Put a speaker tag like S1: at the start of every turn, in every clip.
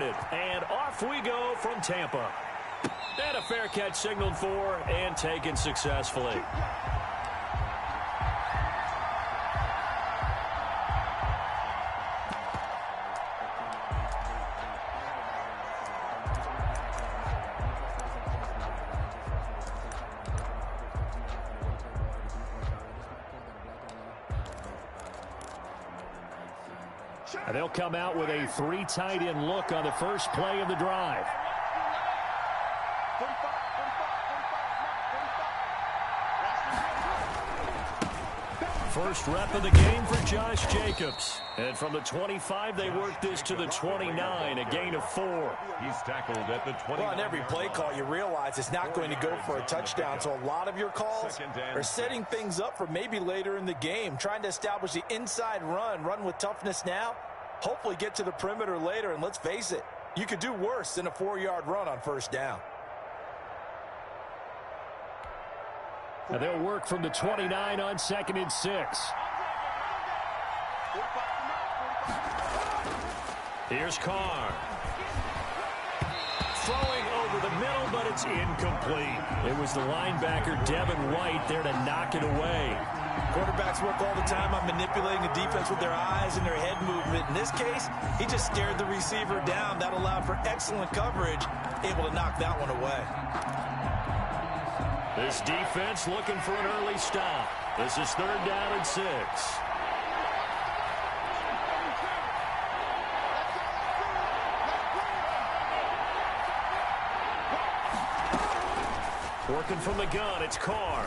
S1: started. And off we go from Tampa. And a fair catch signaled for and taken successfully. And they'll come out with a 3 tight end look on the first play of the drive. First rep of the game for Josh Jacobs. And from the 25, they work this to the 29, a gain of 4.
S2: He's tackled at the 20.
S3: Well, on every play call, you realize it's not going to go for a touchdown. So a lot of your calls are setting things up for maybe later in the game, trying to establish the inside run with toughness now, hopefully get to the perimeter later. And let's face it, you could do worse than a 4-yard run on first down.
S1: And they'll work from the 29 on 2nd and 6. Here's Carr. Throwing over the middle, but it's incomplete. It was the linebacker, Devin White, there to knock it away.
S3: Quarterbacks work all the time on manipulating the defense with their eyes and their head movement. In this case, he just stared the receiver down. That allowed for excellent coverage, able to knock that one away.
S1: This defense looking for an early stop. This is 3rd down and 6. Working from the gun, it's Carr.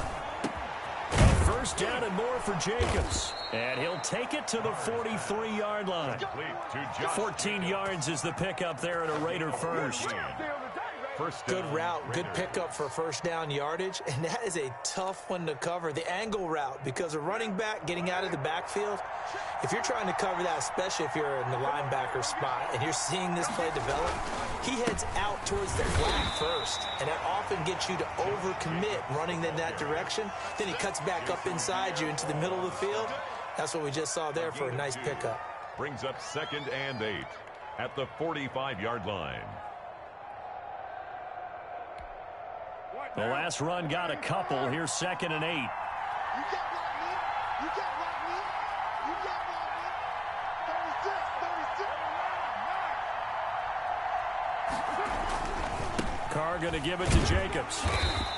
S1: First down and more for Jacobs. And he'll take it to the 43-yard line. 14 yards is the pickup there at a Raider first.
S3: Good route, good pickup for first down yardage, and that is a tough one to cover. The angle route, because a running back getting out of the backfield, if you're trying to cover that, especially if you're in the linebacker spot and you're seeing this play develop, he heads out towards the flat first, and that often gets you to overcommit running in that direction. Then he cuts back up inside you into the middle of the field. That's what we just saw there for a nice pickup.
S2: Brings up 2nd and 8 at the 45-yard line.
S1: The last run got a couple. Here's 2nd and 8. Carr going to give it to Jacobs.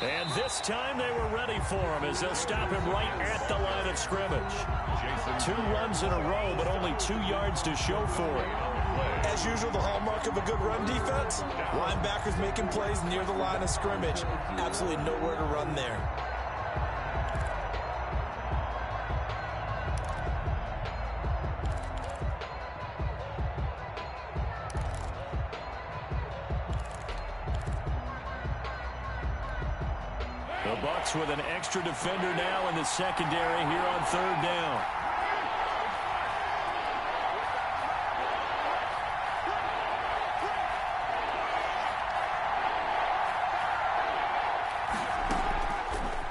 S1: And this time they were ready for him as they'll stop him right at the line of scrimmage. 2 runs in a row, but only 2 yards to show for it.
S3: As usual, the hallmark of a good run defense, linebackers making plays near the line of scrimmage. Absolutely nowhere to run there.
S1: The Bucs with an extra defender now in the secondary here on 3rd down.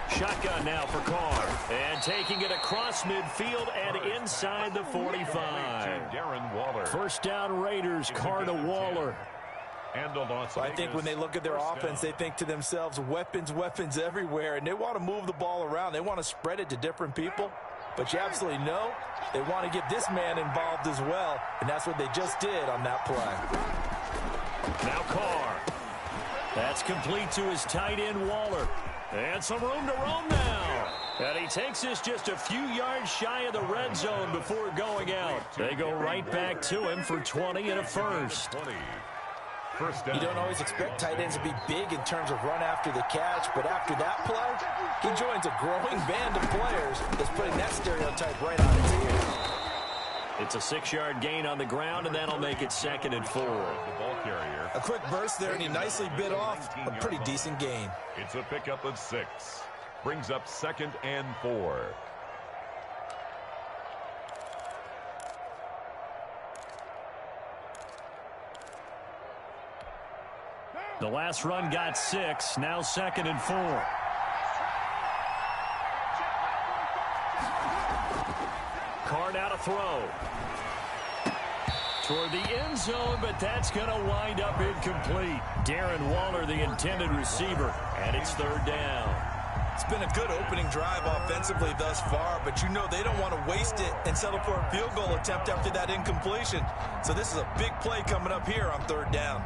S1: Shotgun now for Carr. And taking it across midfield and inside the 45. First down Raiders, Carr to Waller.
S2: And a loss.
S3: I think when they look at their offense, they think to themselves, weapons, weapons everywhere. And they want to move the ball around. They want to spread it to different people. But you absolutely know they want to get this man involved as well. And that's what they just did on that play.
S1: Now Carr. That's complete to his tight end, Waller. And some room to roam now. And he takes this just a few yards shy of the red zone before going out. They go right back to him for 20 and a first.
S3: You don't always expect tight ends to be big in terms of run after the catch, but after that play, he joins a growing band of players that's putting that stereotype right on its ear.
S1: It's a 6-yard gain on the ground, and that'll make it 2nd and 4.
S3: A quick burst there, and he nicely bit off a pretty decent gain.
S2: It's a pickup of 6. Brings up 2nd and 4.
S1: The last run got 6, now 2nd and 4. Carr now to throw. toward the end zone, but that's going to wind up incomplete. Darren Waller, the intended receiver, and it's third down.
S3: It's been a good opening drive offensively thus far, but you know they don't want to waste it and settle for a field goal attempt after that incompletion. So this is a big play coming up here on third down.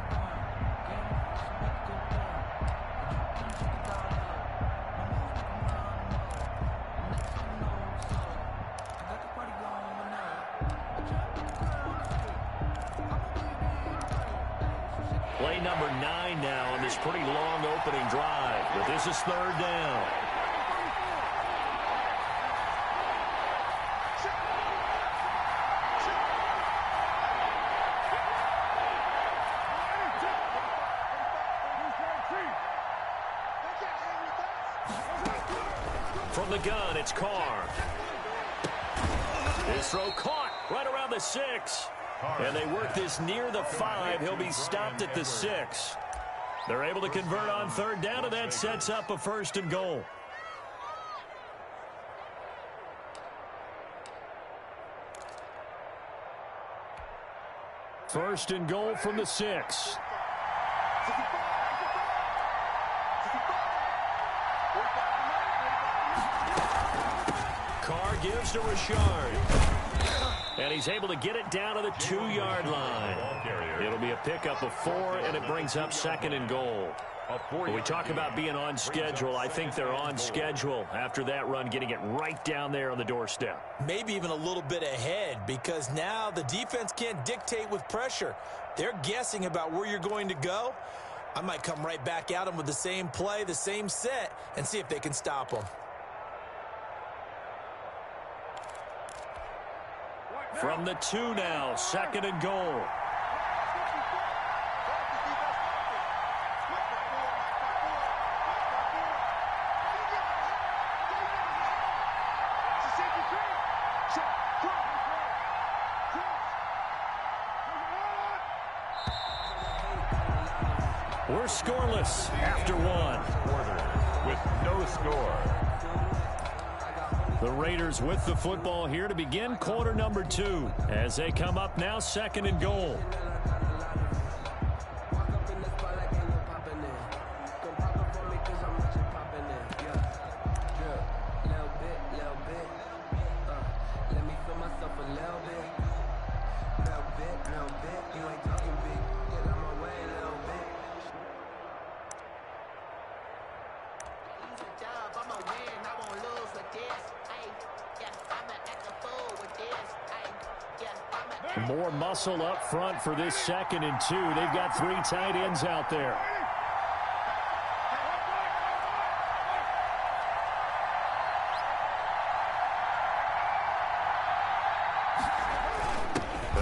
S1: Play number 9 now on this pretty long opening drive, but this is third down. From the gun, it's Carr. His throw caught right around the 6. And they work this near the 5. He'll be stopped at the 6. They're able to convert on third down, and that sets up a first and goal. First and goal from the 6. Carr gives to Richard. And he's able to get it down to the 2-yard line. It'll be a pickup of 4, and it brings up second and goal. When we talk about being on schedule, I think they're on schedule after that run, getting it right down there on the doorstep.
S3: Maybe even a little bit ahead, because now the defense can't dictate with pressure. They're guessing about where you're going to go. I might come right back at them with the same play, the same set, and see if they can stop them.
S1: From the 2 now, second and goal. We're scoreless after 1.
S2: With no score.
S1: The Raiders with the football here to begin quarter number 2 as they come up now second and goal. More muscle up front for this second and 2. They've got 3 tight ends out there.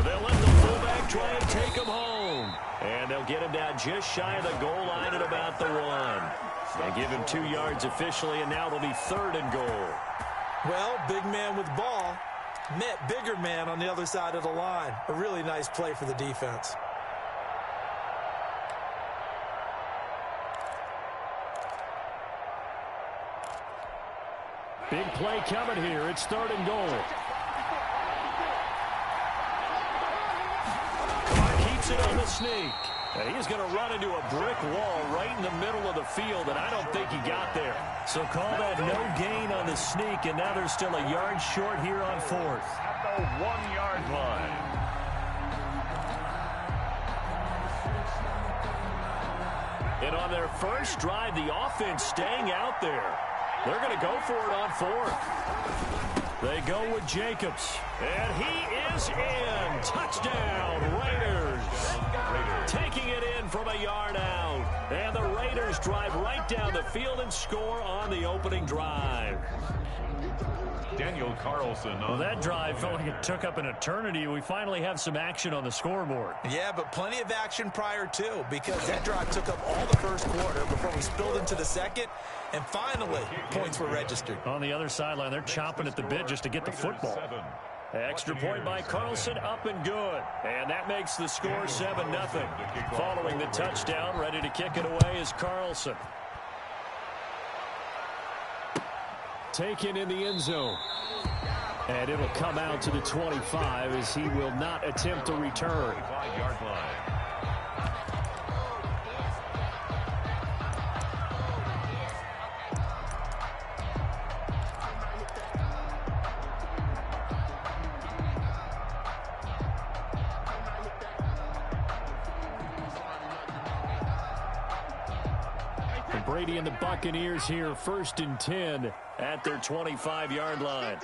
S1: They'll let the fullback try and take him home. And they'll get him down just shy of the goal line at about the 1. They give him 2 yards officially, and now it'll be third and goal.
S3: Well, big man with ball met bigger man on the other side of the line. A really nice play for the defense.
S1: Big play coming here. It's third and goal. Keeps it on the sneak. He's going to run into a brick wall right in the middle of the field, and I don't think he got there. So call that no gain on the sneak, and now they're still a yard short here on fourth.
S2: At the 1-yard line.
S1: And on their first drive, the offense staying out there. They're going to go for it on fourth. They go with Jacobs, and he is in. Touchdown, Raiders. Taking it in from a yard out. And the Raiders drive right down the field and score on the opening drive.
S2: Daniel Carlson.
S1: Well, that drive felt like it took up an eternity. We finally have some action on the scoreboard.
S3: Yeah, but plenty of action prior to, because that drive took up all the first quarter before we spilled into the second, and finally, points were registered.
S1: On the other sideline, they're chomping at the bit just to get the football. Extra point by Carlson, up and good. And that makes the score 7-0. Following the touchdown, ready to kick it away is Carlson. Taken in the end zone. And it'll come out to the 25 as he will not attempt to return.
S2: 25-yard line.
S1: Brady and the Buccaneers here, 1st and 10 at their 25-yard line.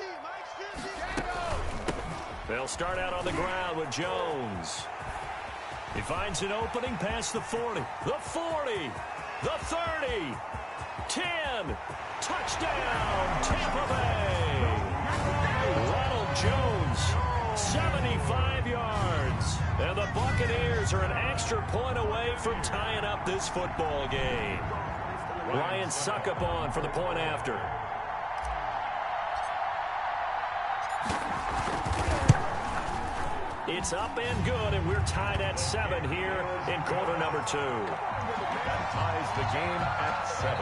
S1: They'll start out on the ground with Jones. He finds an opening past the 40, the 40, the 30, 10. Touchdown, Tampa Bay. Ronald Jones, 75 yards. And the Buccaneers are an extra point away from tying up this football game. Ryan Suckup on for the point after. It's up and good, and we're tied at 7 here in quarter number 2.
S2: That ties the game at 7.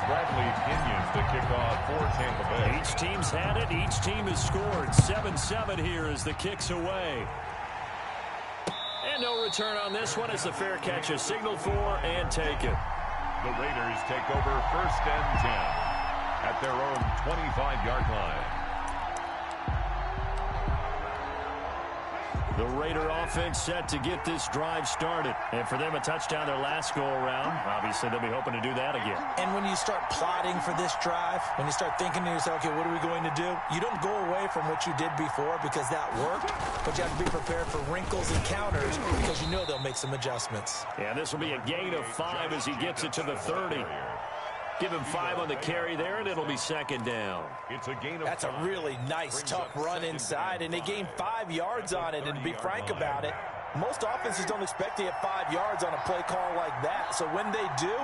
S2: Bradley Pinion the kickoff for Tampa Bay.
S1: Each team's had it. Each team has scored. 7-7 here as the kick's away. And no return on this one as the fair catch is signaled for and taken.
S2: The Raiders take over 1st and 10 at their own 25-yard line.
S1: The Raider offense set to get this drive started. And for them, a touchdown their last go-around. Obviously, they'll be hoping to do that again.
S3: And when you start plotting for this drive, when you start thinking to yourself, okay, what are we going to do? You don't go away from what you did before because that worked, but you have to be prepared for wrinkles and counters because you know they'll make some adjustments.
S1: Yeah, this will be a gain of 5 as he gets it to the 30. Give him 5 on the carry there, and it'll be 2nd down.
S2: It's a gain of
S3: That's
S2: 5.
S3: a really nice, tough run inside, and they gained 5 yards on it. And to be frank about it, most offenses don't expect to get 5 yards on a play call like that. So when they do,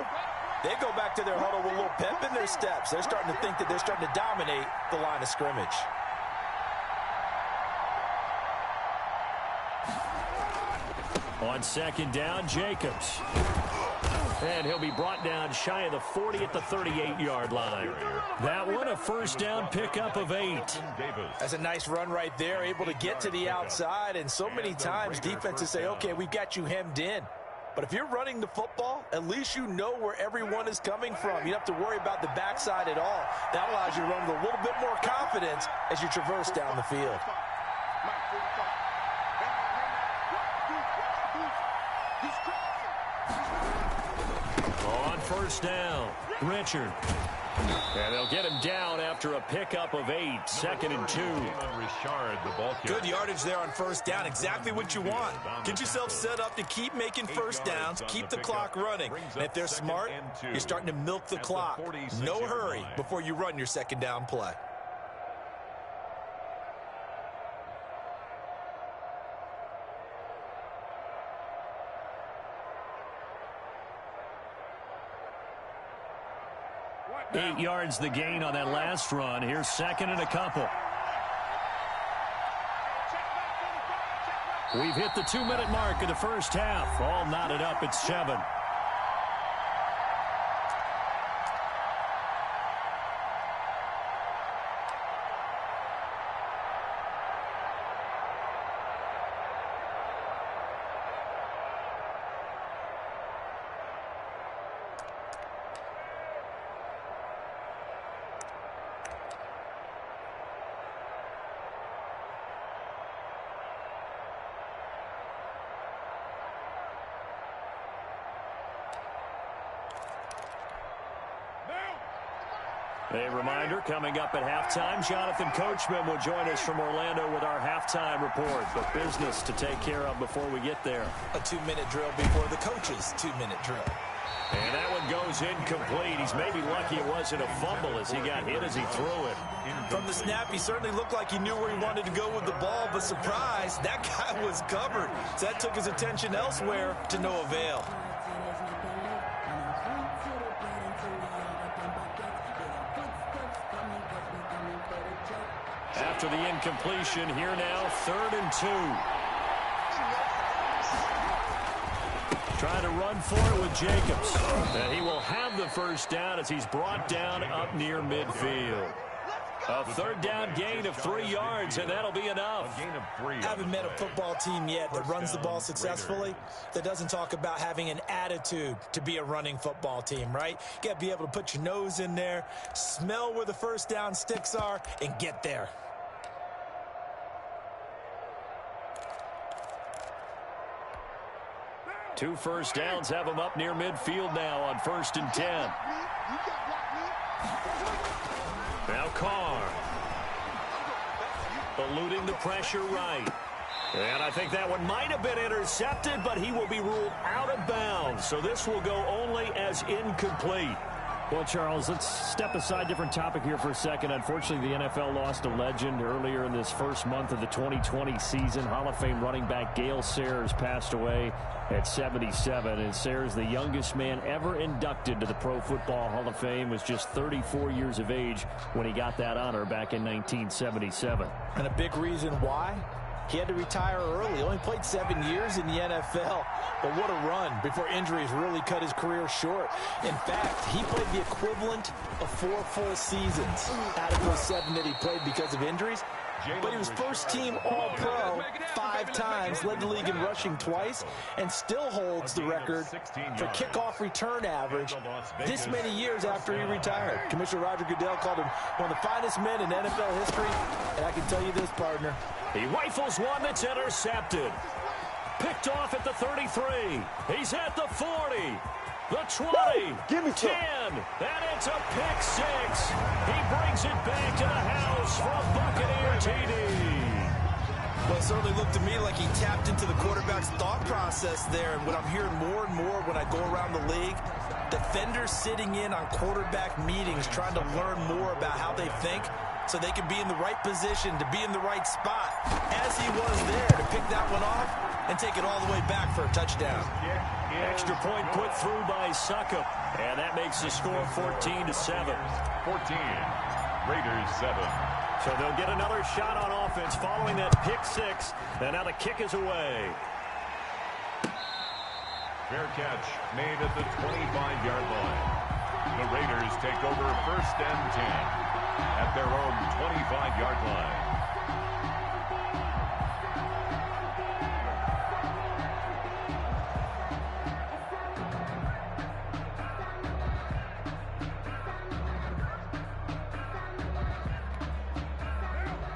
S3: they go back to their huddle with a little pep in their steps. They're starting to think that they're starting to dominate the line of scrimmage.
S1: On 2nd down, Jacobs. And he'll be brought down shy of the 40 at the 38-yard line. That one, a 1st down pickup of 8.
S3: That's a nice run right there, able to get to the outside. And so many times defenses say, okay, we've got you hemmed in. But if you're running the football, at least you know where everyone is coming from. You don't have to worry about the backside at all. That allows you to run with a little bit more confidence as you traverse down the field.
S1: On 1st down, Richard. And they'll get him down after a pickup of 8, 2nd and 2.
S4: Good yardage there on 1st down, exactly what you want. Get yourself set up to keep making 1st downs, keep the clock running. And if they're smart, you're starting to milk the clock. No hurry before you run your 2nd down play.
S1: Eight yards the gain on that last run. Here's 2nd and a couple. We've hit the 2-minute mark of the 1st half. All knotted up at 7. A reminder, coming up at halftime, Jonathan Coachman will join us from Orlando with our halftime report. But business to take care of before we get there.
S3: A 2-minute drill before the coach's 2-minute drill.
S1: And that one goes incomplete. He's maybe lucky it wasn't a fumble as he got hit as he threw it.
S3: From the snap, he certainly looked like he knew where he wanted to go with the ball, but surprise, that guy was covered. So that took his attention elsewhere to no avail.
S1: After the incompletion, here now, 3rd and 2. Trying to run for it with Jacobs. And he will have the 1st down as he's brought down up near midfield. A third down gain of 3 yards, and that'll be enough.
S2: A gain of 3.
S4: Haven't met a football team yet that runs the ball successfully that doesn't talk about having an attitude to be a running football team, right? You got to be able to put your nose in there, smell where the first down sticks are, and get there.
S1: Two first downs have them up near midfield now on 1st and 10. Now Carr. Eluding the pressure right. And I think that one might have been intercepted, but he will be ruled out of bounds. So this will go only as incomplete.
S5: Well, Charles, let's step aside, different topic here for a second. Unfortunately, the NFL lost a legend earlier in this first month of the 2020 season. Hall of Fame running back Gale Sayers passed away at 77. And Sayers, the youngest man ever inducted to the Pro Football Hall of Fame, was just 34 years of age when he got that honor back in 1977.
S3: And a big reason why? He had to retire early. He only played 7 years in the NFL. But what a run before injuries really cut his career short. In fact, he played the equivalent of 4 full seasons out of those 7 that he played because of injuries. But he was first-team All-Pro 5 times, led the league in rushing twice, and still holds the record for kickoff return average this many years after he retired. Commissioner Roger Goodell called him one of the finest men in NFL history, and I can tell you this, partner.
S1: He rifles one that's intercepted. Picked off at the 33. He's at the 40. The 20.
S6: Give me
S1: 10. And it's a pick 6. He brings it back to the house for a Buccaneer TD.
S4: Well, it certainly looked to me like he tapped into the quarterback's thought process there. And what I'm hearing more and more when I go around the league, defenders sitting in on quarterback meetings trying to learn more about how they think so they can be in the right position to be in the right spot, as he was there to pick that one off and take it all the way back for a touchdown.
S1: Extra point put through by Succop, and that makes the score 14-7.
S2: 14. Raiders 7.
S1: So they'll get another shot on offense following that pick 6, and now the kick is away.
S2: Fair catch made at the 25-yard line. The Raiders take over 1st and 10 at their own 25-yard line.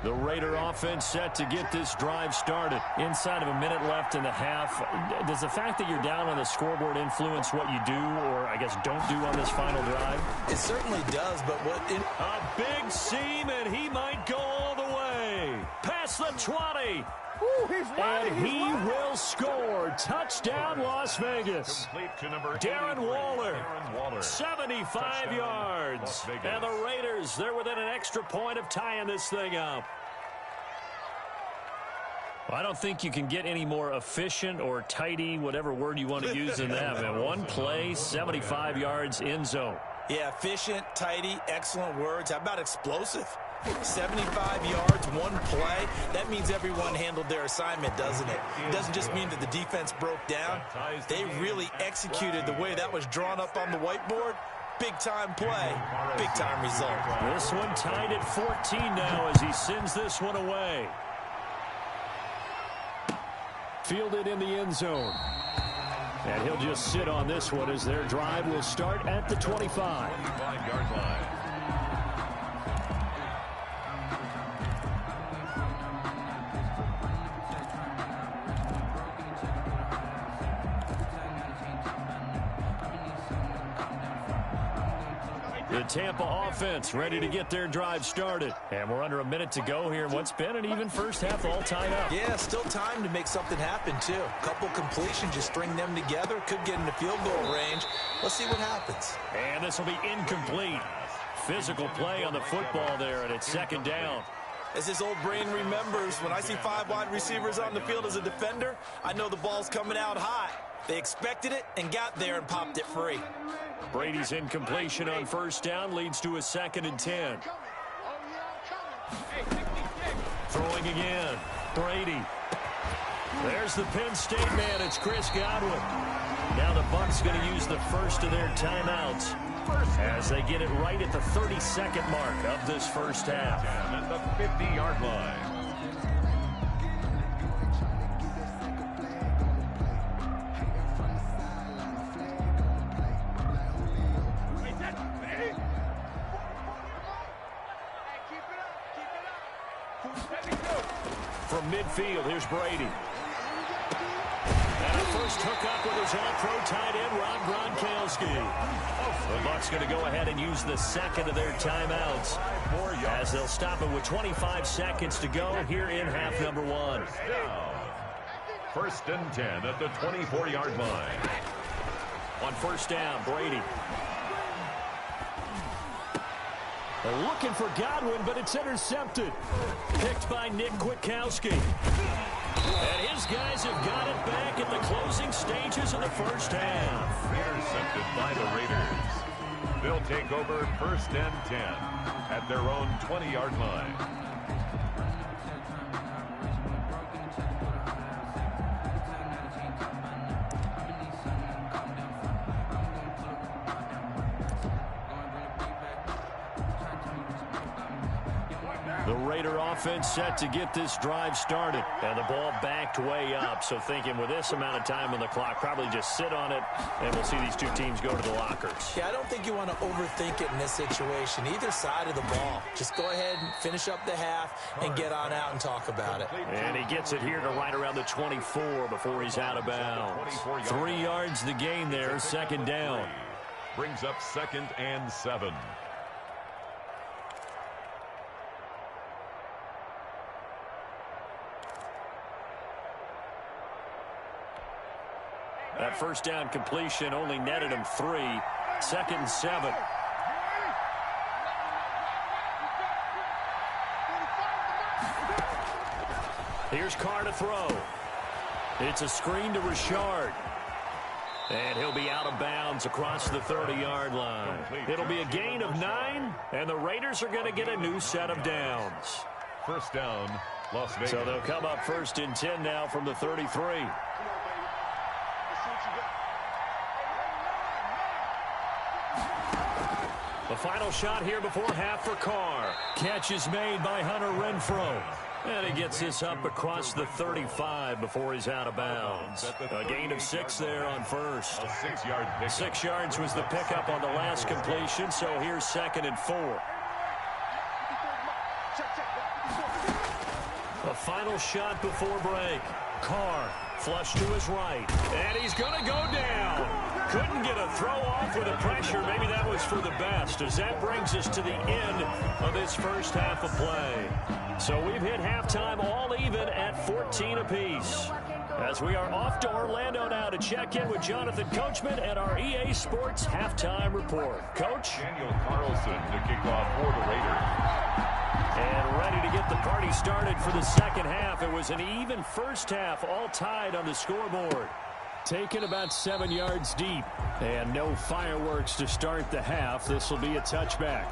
S1: The Raider offense set to get this drive started.
S5: Inside of a minute left in the half, does the fact that you're down on the scoreboard influence what you do, or I guess don't do on this final drive?
S3: It certainly does, but
S1: a big seam, and he might go all the way. Past the 20. And he will score. Touchdown, Las Vegas. Darren Waller, 75 yards. And the Raiders, they're within an extra point of tying this thing up.
S5: I don't think you can get any more efficient or tidy, whatever word you want to use in that. Man, one play, 75 yards, end zone.
S4: Yeah, efficient, tidy, excellent words. How about explosive? 75 yards, one play. That means everyone handled their assignment, doesn't it? It doesn't just mean that the defense broke down. They really executed the way that was drawn up on the whiteboard. Big-time play, big-time result.
S1: This one tied at 14 now as he sends this one away. Fielded in the end zone. And he'll just sit on this one as their drive will start at the 25.
S2: 25-yard line.
S1: The Tampa offense ready to get their drive started. And we're under a minute to go here in what's been an even first half, all tied up.
S3: Yeah, still time to make something happen, too. A couple completions, just string them together. Could get into field goal range. Let's see what happens.
S1: And this will be incomplete. Physical play on the football there, and it's 2nd down.
S4: As his old brain remembers, when I see 5 wide receivers on the field as a defender, I know the ball's coming out hot. They expected it and got there and popped it free.
S1: Brady's incompletion on 1st down leads to a 2nd and 10. Throwing again. Brady. There's the Penn State man. It's Chris Godwin. Now the Bucs going to use the first of their timeouts. as they get it right at the 32nd mark of this first half.
S2: At the 50-yard line.
S1: From midfield, here's Brady. And a first hookup with his all-pro tight end, Rob Gronkowski. The Bucs going to go ahead and use the second of their timeouts as they'll stop it with 25 seconds to go here in half number one.
S2: First and 10 at the 24-yard line.
S1: On first down, Brady. They're looking for Godwin, but it's intercepted. Picked by Nick Kwiatkowski. And his guys have got it back at the closing stages of the first half.
S2: Intercepted by the Raiders. They'll take over first and 10 at their own 20-yard line.
S1: The Raider offense set to get this drive started. And the ball backed way up. So thinking with this amount of time on the clock, probably just sit on it, and we'll see these two teams go to the lockers.
S3: Yeah, I don't think you want to overthink it in this situation. Either side of the ball. Just go ahead and finish up the half and get on out and talk about it.
S1: And he gets it here to right around the 24 before he's out of bounds. 3 yards the gain there, second down.
S2: Brings up second and 7.
S1: That first down completion only netted him 3. Second and 7. Here's Carr to throw. It's a screen to Richard. And he'll be out of bounds across the 30-yard line. It'll be a gain of 9, and the Raiders are going to get a new set of downs.
S2: First down, Las Vegas.
S1: So they'll come up first and 10 now from the 33. The final shot here before half for Carr. Catch is made by Hunter Renfrow. And he gets this up across the 35 before he's out of bounds. A gain of 6 there on first.
S2: A 6-yard pickup.
S1: 6 yards was the pickup on the last completion, so here's second and 4. The final shot before break. Carr flush to his right. And he's going to go down. Couldn't get a throw off with the pressure. Maybe that was for the best, as that brings us to the end of this first half of play. So we've hit halftime all even at 14 apiece. As we are off to Orlando now to check in with Jonathan Coachman at our EA Sports Halftime Report. Coach?
S2: Daniel Carlson to kick off for the Raiders.
S1: And ready to get the party started for the second half. It was an even first half, all tied on the scoreboard. Taken about 7 yards deep. And no fireworks to start the half. This will be a touchback.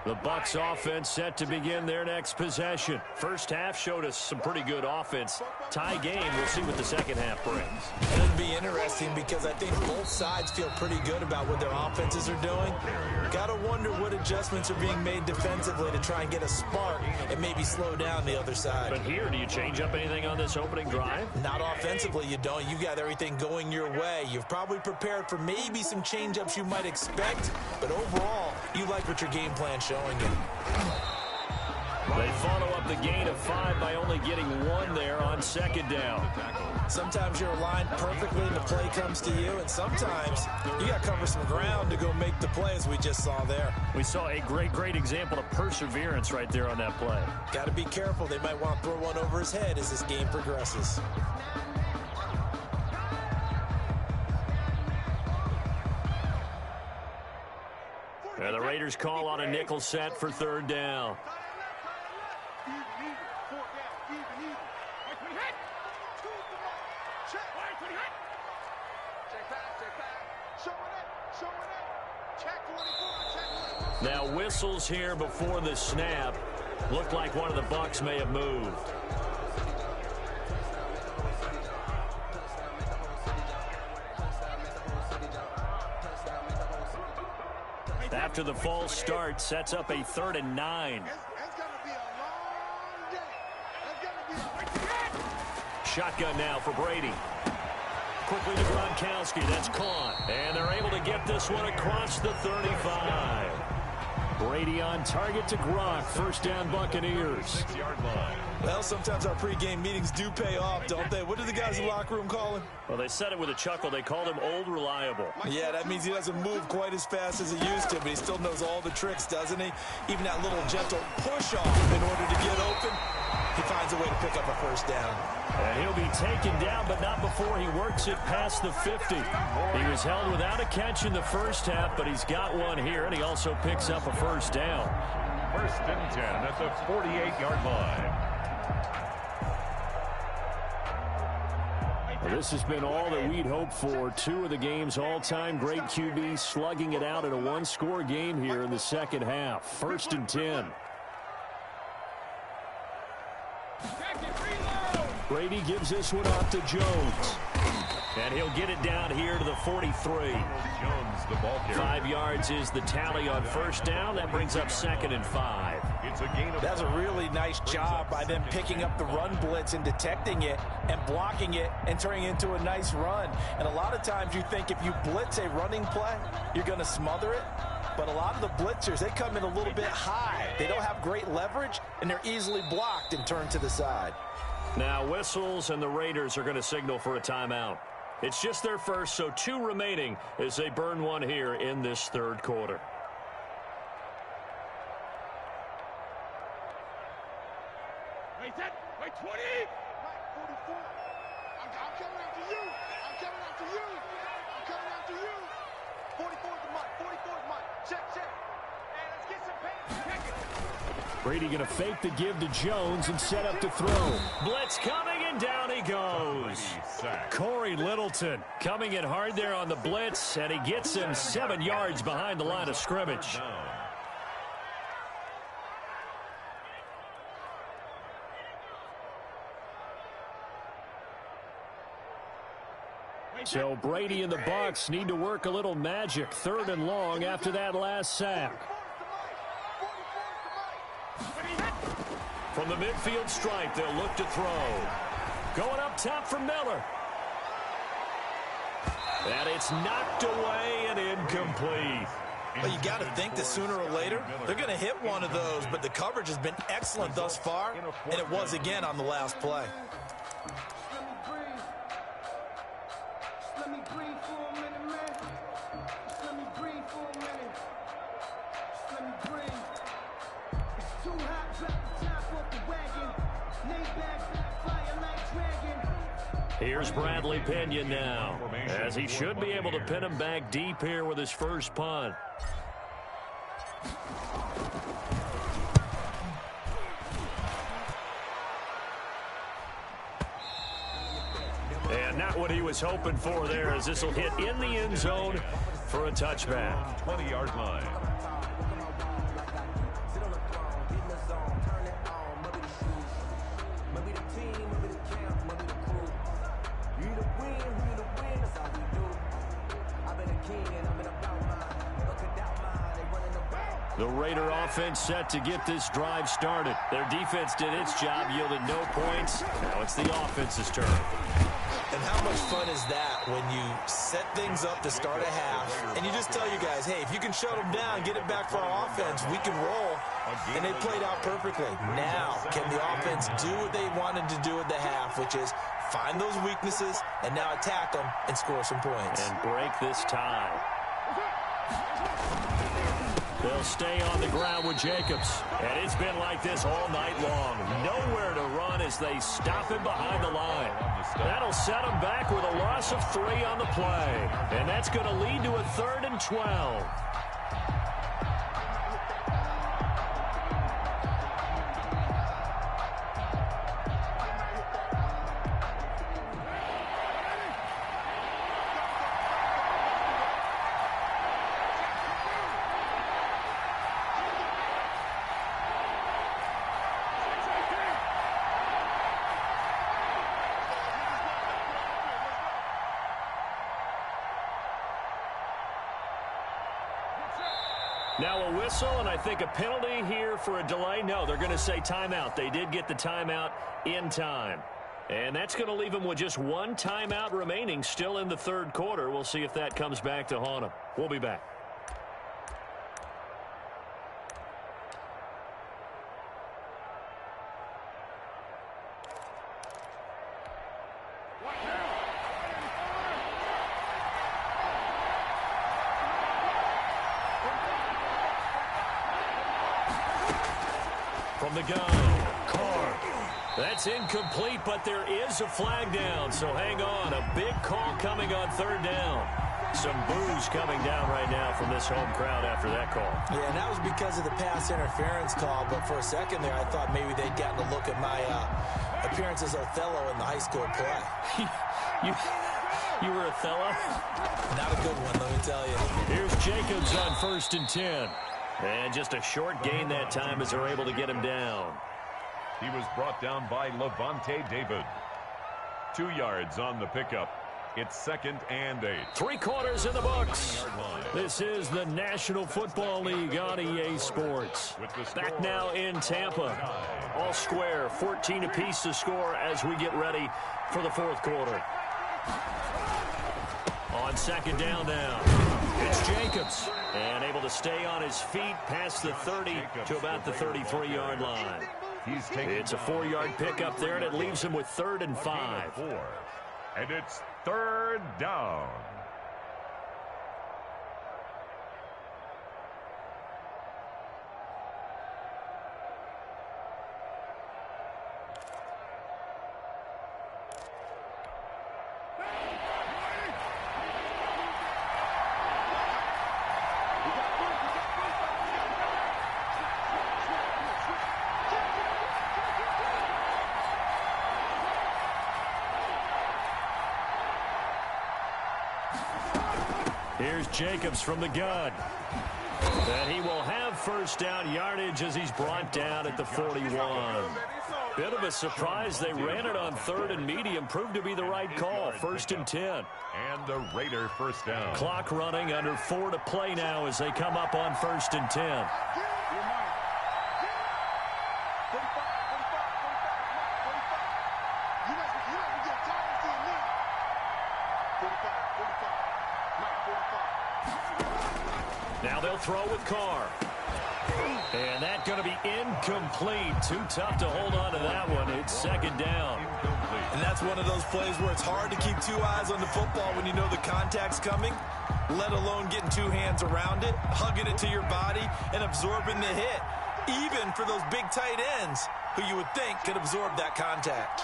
S1: The Bucs offense set to begin their next possession. First half showed us some pretty good offense. Tie game. We'll see what the second half brings.
S3: It'll be interesting because I think both sides feel pretty good about what their offenses are doing. Got to wonder what adjustments are being made defensively to try and get a spark and maybe slow down the other side.
S1: But here, do you change up anything on this opening drive?
S3: Not offensively, you don't. You've got everything going your way. You've probably prepared for maybe some change-ups you might expect, but overall, you like what your game plan showing you.
S1: They follow up the gain of 5 by only getting 1 there on second down.
S3: Sometimes you're aligned perfectly and the play comes to you, and sometimes you got to cover some ground to go make the play, as we just saw there.
S1: We saw a great example of perseverance right there on that play.
S3: Got to be careful. They might want to throw one over his head as this game progresses.
S1: And the Raiders call on a nickel set for third down. Now whistles here before the snap. Looked like one of the Bucs may have moved. After the false start, sets up a 3rd and 9. Shotgun now for Brady. Quickly to Gronkowski. That's caught. And they're able to get this one across the 35. Brady on target to Gronk. First down, Buccaneers.
S4: Well, sometimes our pregame meetings do pay off, don't they? What do the guys in the locker room call him?
S1: Well, they said it with a chuckle. They called him Old Reliable.
S4: Yeah, that means he doesn't move quite as fast as he used to, but he still knows all the tricks, doesn't he? Even that little gentle push-off in order to get open, he finds a way to pick up a first down.
S1: And he'll be taken down, but not before he works it past the 50. He was held without a catch in the first half, but he's got one here, and he also picks up a first down.
S2: 1st and 10 at the 48-yard line.
S5: Well, this has been all that we'd hoped for. 2 of the game's all-time great QBs slugging it out in a one-score game here in the second half. 1st and 10. Brady gives this one off to Jones.
S1: And he'll get it down here to the 43.
S2: Jones, the ball carrier.
S1: 5 yards is the tally on first down. That brings up 2nd and 5.
S2: It's a gain of
S4: That's a really nice job by them picking up the run blitz and detecting it and blocking it and turning it into a nice run. And a lot of times you think if you blitz a running play, you're going to smother it. But a lot of the blitzers, they come in a little bit high. They don't have great leverage, and they're easily blocked and turned to the side.
S1: Now whistles, and the Raiders are going to signal for a timeout. It's just their first, so 2 remaining as they burn one here in this 3rd quarter.
S6: Wait, 20! Mike, 44! I'm coming after you! I'm coming after you! I'm coming after you! 44's the Mike, 44's Mike. Check. Hey, let's get some pain. Check it.
S5: Brady going to fake the give to Jones and set up to throw.
S1: Blitz coming, and down he goes. Corey Littleton coming in hard there on the blitz, and he gets him 7 yards behind the line of scrimmage.
S5: So Brady and the Bucs need to work a little magic. 3rd and long after that last sack.
S1: From the midfield stripe, they'll look to throw. Going up top for Miller. And it's knocked away and incomplete.
S4: Well, you got to think that sooner or later they're going to hit one of those, but the coverage has been excellent thus far, and it was again on the last play.
S1: Here's Bradley Pinion now, as he should be able to pin him back deep here with his first punt. And not what he was hoping for there, as this will hit in the end zone for a touchback.
S2: 20-yard line.
S1: The Raider offense set to get this drive started. Their defense did its job, yielded no points. Now it's the offense's turn.
S4: And how much fun is that when you set things up to start a half, and you just tell your guys, hey, if you can shut them down, get it back for our offense, we can roll. And they played out perfectly. Now, can the offense do what they wanted to do at the half, which is find those weaknesses and now attack them and score some points.
S1: And break this tie. They'll stay on the ground with Jacobs. And it's been like this all night long. Nowhere to run as they stop him behind the line. That'll set him back with a loss of 3 on the play. And that's going to lead to a 3rd and 12. Now a whistle, and I think a penalty here for a delay. No, they're going to say timeout. They did get the timeout in time. And that's going to leave them with just one timeout remaining still in the third quarter. We'll see if that comes back to haunt them. We'll be back. From the gun, Carr. That's incomplete, but there is a flag down, so hang on. A big call coming on third down. Some boos coming down right now from this home crowd after that call.
S3: Yeah, and that was because of the pass interference call, but for a second there, I thought maybe they'd gotten a look at my appearance as Othello in the high school play.
S1: You were Othello?
S3: Not a good one, let me tell you.
S1: Here's Jacobs on 1st and 10. And just a short gain that time as they're able to get him down.
S2: He was brought down by Levante David. 2 yards on the pickup. It's 2nd and 8.
S1: 3 quarters in the books. This is the National Football League on EA Sports. Back now in Tampa. All square, 14 apiece to score as we get ready for the 4th quarter. On 2nd down now, it's Jacobs. And able to stay on his feet past the 30 to about the 33-yard line. It's a 4-yard pickup there, and it leaves him with 3rd and 5.
S2: And it's 3rd down.
S1: Here's Jacobs from the gun. And he will have 1st down yardage as he's brought down at the 41. Bit of a surprise. They ran it on 3rd and medium. Proved to be the right call. 1st and 10.
S2: And the Raider 1st down.
S1: Clock running, under 4 to play now as they come up on 1st and 10. Now they'll throw with Carr. And that's going to be incomplete. Too tough to hold on to that one. It's 2nd down.
S4: And that's one of those plays where it's hard to keep 2 eyes on the football when you know the contact's coming, let alone getting 2 hands around it, hugging it to your body, and absorbing the hit, even for those big tight ends who you would think could absorb that contact.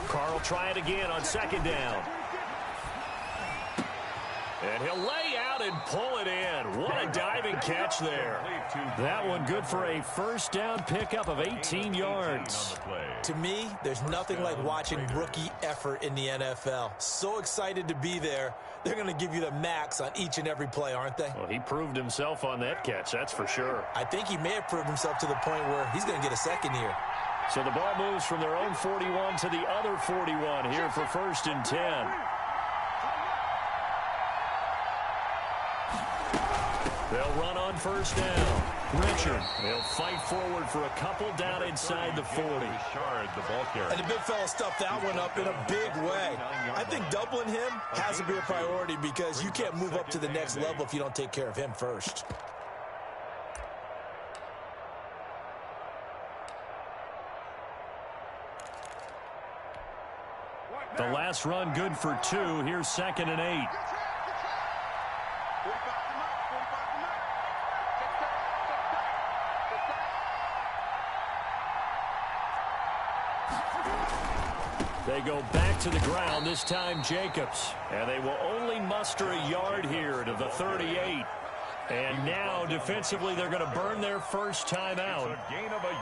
S1: Carr will try it again on 2nd down. And he'll lay out and pull it in. What a diving catch there. That one good for a 1st down pickup of 18 yards.
S3: To me, there's nothing like watching rookie effort in the NFL. So excited to be there. They're going to give you the max on each and every play, aren't they?
S1: Well, he proved himself on that catch, that's for sure.
S3: I think he may have proved himself to the point where he's going to get a 2nd here.
S1: So the ball moves from their own 41 to the other 41 here for 1st and 10. They'll run on 1st down. Richard, they'll fight forward for a couple down inside the 40.
S4: And the big fella stuffed that one up in a big way. I think doubling him has to be a priority because you can't move up to the next level if you don't take care of him first.
S1: The last run good for 2. Here's 2nd and 8. They go back to the ground, this time Jacobs. And they will only muster a yard here to the 38. And now, defensively, they're going to burn their 1st time out.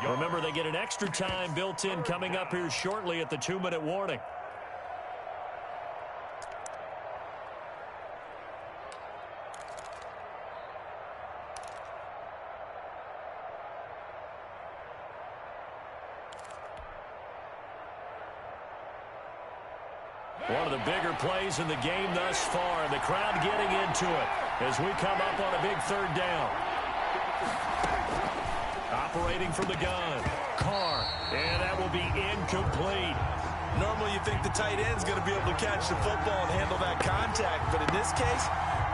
S1: Remember, they get an extra time built in coming up here shortly at the 2-minute warning. One of the bigger plays in the game thus far. The crowd getting into it as we come up on a big third down. Operating from the gun. Carr. And that will be incomplete.
S4: Normally you think the tight end's going to be able to catch the football and handle that contact. But in this case,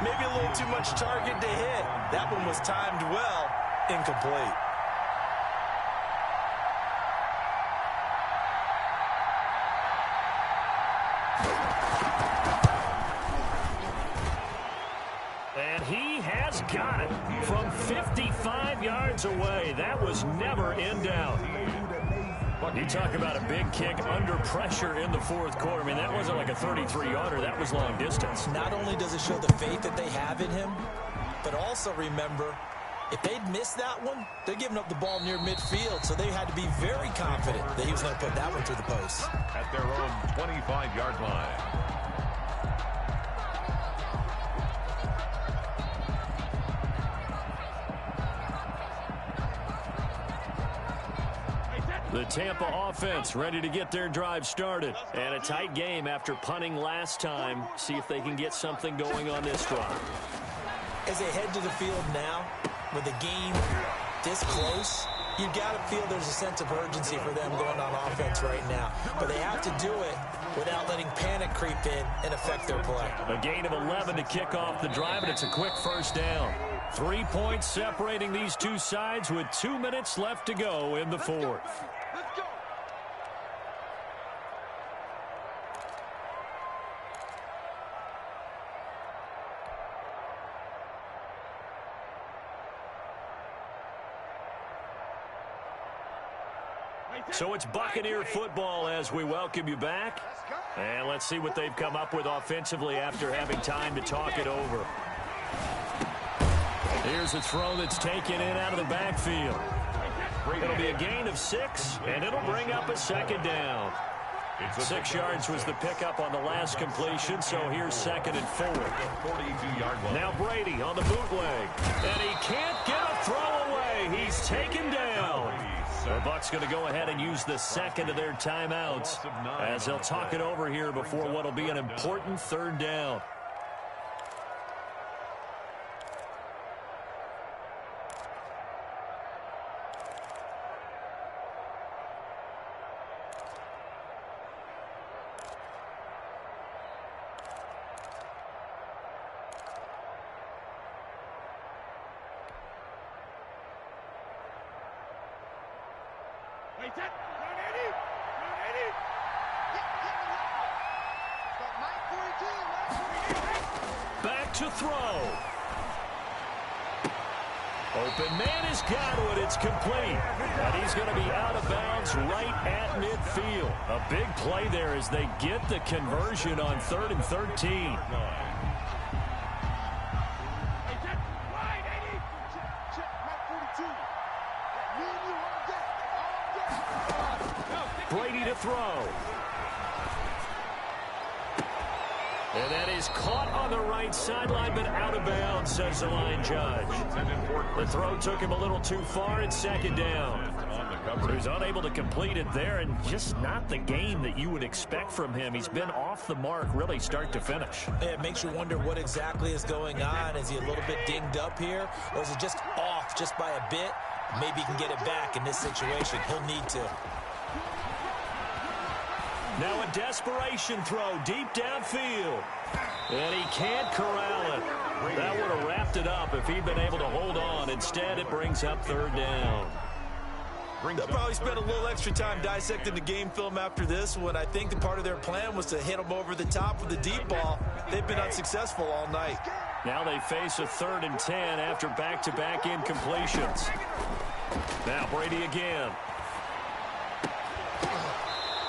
S4: maybe a little too much target to hit. That one was timed well. Incomplete.
S1: And he has got it from 55 yards away. That was never in doubt. You talk about a big kick under pressure in the fourth quarter. I mean, that wasn't like a 33-yarder. That was long distance.
S3: Not only does it show the faith that they have in him, but also remember, if they'd missed that one, they're giving up the ball near midfield, so they had to be very confident that he was going to put that one through the post.
S2: At their own 25-yard line.
S1: The Tampa offense ready to get their drive started. And a tight game after punting last time. See if they can get something going on this drive.
S3: As they head to the field now, with the game this close, you've got to feel there's a sense of urgency for them going on offense right now. But they have to do it without letting panic creep in and affect their play.
S1: A gain of 11 to kick off the drive, and it's a quick first down. 3 points separating these two sides with 2 minutes left to go in the fourth.
S6: Let's go.
S1: So it's Buccaneer football as we welcome you back. And let's see what they've come up with offensively after having time to talk it over. Here's a throw that's taken in out of the backfield. It'll be a gain of 6, and it'll bring up a second down. 6 yards was the pickup on the last completion, so here's 2nd and 4. Now Brady on the bootleg, and he can't get a throw away. He's taken down. The Bucs going to go ahead and use the second of their timeouts as they'll talk it over here before what will be an important third down. Back to throw. Open man has got it. It's complete. And he's going to be out of bounds right at midfield. A big play there as they get the conversion on 3rd and 13. Brady to throw. And that is caught on the right sideline, but out of bounds, says the line judge. The throw took him a little too far. It's 2nd down. So he's unable to complete it there, and just not the game that you would expect from him. He's been off the mark, really, start to finish.
S3: It makes you wonder what exactly is going on. Is he a little bit dinged up here, or is it just off just by a bit? Maybe he can get it back in this situation. He'll need to.
S1: Now a desperation throw deep downfield. And he can't corral it. That would have wrapped it up if he'd been able to hold on. Instead, it brings up 3rd down.
S4: They'll probably spend a little extra time dissecting the game film after this one. I think the part of their plan was to hit them over the top with the deep ball. They've been unsuccessful all night.
S1: Now they face a 3rd and 10 after back-to-back incompletions. Now Brady again.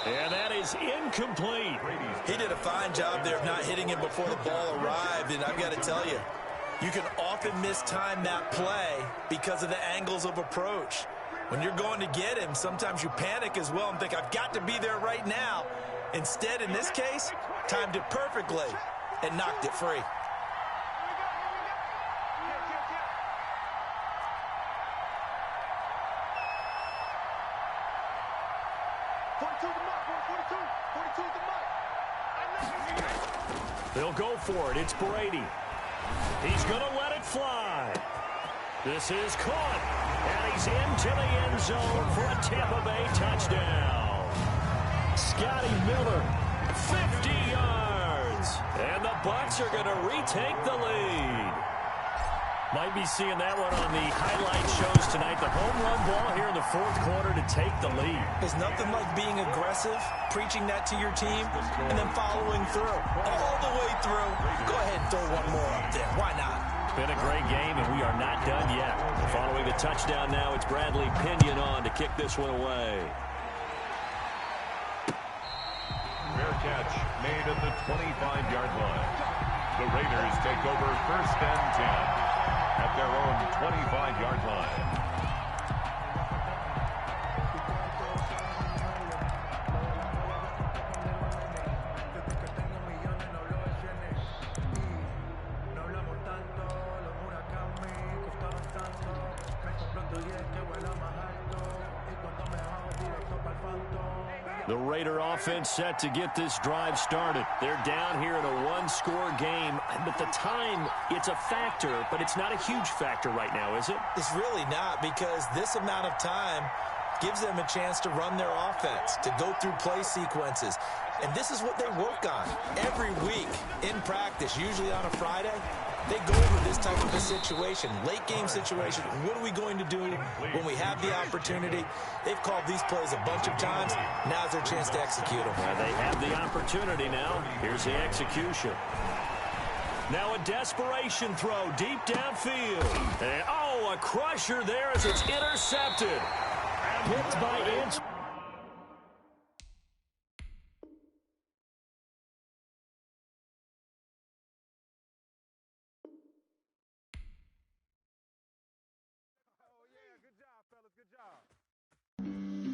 S1: And that is incomplete.
S4: He did a fine job there of not hitting him before the ball arrived, and I've got to tell you, you can often mistime that play because of the angles of approach. When you're going to get him, sometimes you panic as well and think, I've got to be there right now. Instead, in this case, timed it perfectly and knocked it free.
S1: They'll go for it. It's Brady. He's going to let it fly. This is caught, and he's into the end zone for a Tampa Bay touchdown. Scotty Miller, 50 yards, and the Bucs are going to retake the lead. Might be seeing that one on the highlight shows tonight. The home run ball here in the fourth quarter to take the lead.
S4: There's nothing like being aggressive, preaching that to your team, and then following through. All the way through. Go ahead and throw one more up there. Why not?
S1: Been a great game, and we are not done yet. Following the touchdown now, it's Bradley Pinion on to kick this one away.
S2: Fair catch made at the 25-yard line. The Raiders take over first and 10 at their own 25-yard line.
S1: The Raider offense set to get this drive started. They're down here in a one-score game. But the time, it's a factor, but it's not a huge factor right now, is it?
S3: It's really not, because this amount of time gives them a chance to run their offense, to go through play sequences. And this is what they work on every week in practice, usually on a Friday. They go over this type of a situation, late game situation. What are we going to do when we have the opportunity? They've called these plays a bunch of times. Now's their chance to execute them.
S1: Well, they have the opportunity now. Here's the execution. Now a desperation throw deep downfield. And, oh, a crusher there as it's intercepted. Picked by Inch.
S6: Oh, yeah, good job, fellas, good job.